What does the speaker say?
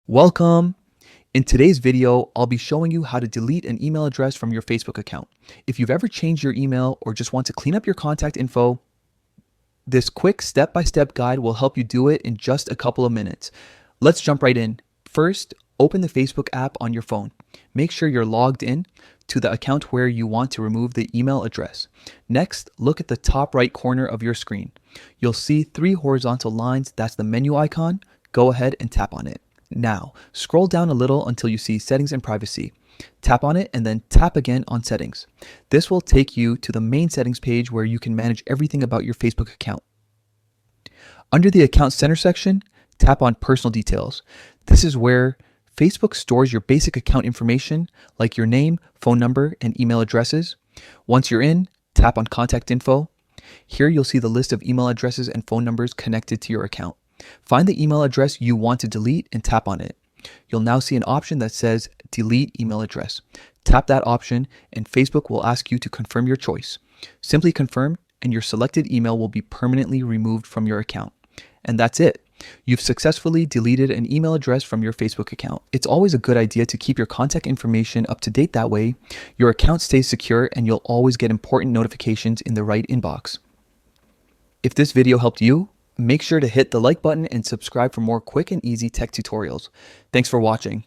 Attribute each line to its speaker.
Speaker 1: Welcome! In today's video, I'll be showing you how to delete an email address from your Facebook account. If you've ever changed your email or just want to clean up your contact info, this quick step-by-step guide will help you do it in just a couple of minutes. Let's jump right in. First, open the Facebook app on your phone. Make sure you're logged in to the account where you want to remove the email address. Next, look at the top right corner of your screen. You'll see three horizontal lines. That's the menu icon. Go ahead and tap on it. Now, scroll down a little until you see Settings and Privacy. Tap on it and then tap again on Settings. This will take you to the main settings page where you can manage everything about your Facebook account. Under the Account Center section, tap on Personal Details. This is where Facebook stores your basic account information like your name, phone number, and email addresses. Once you're in, tap on Contact Info. Here you'll see the list of email addresses and phone numbers connected to your account. Find the email address you want to delete and tap on it. You'll now see an option that says Delete Email Address. Tap that option and Facebook will ask you to confirm your choice. Simply confirm and your selected email will be permanently removed from your account. And that's it. You've successfully deleted an email address from your Facebook account. It's always a good idea to keep your contact information up to date. That way, your account stays secure and you'll always get important notifications in the right inbox. If this video helped you, make sure to hit the like button and subscribe for more quick and easy tech tutorials. Thanks for watching.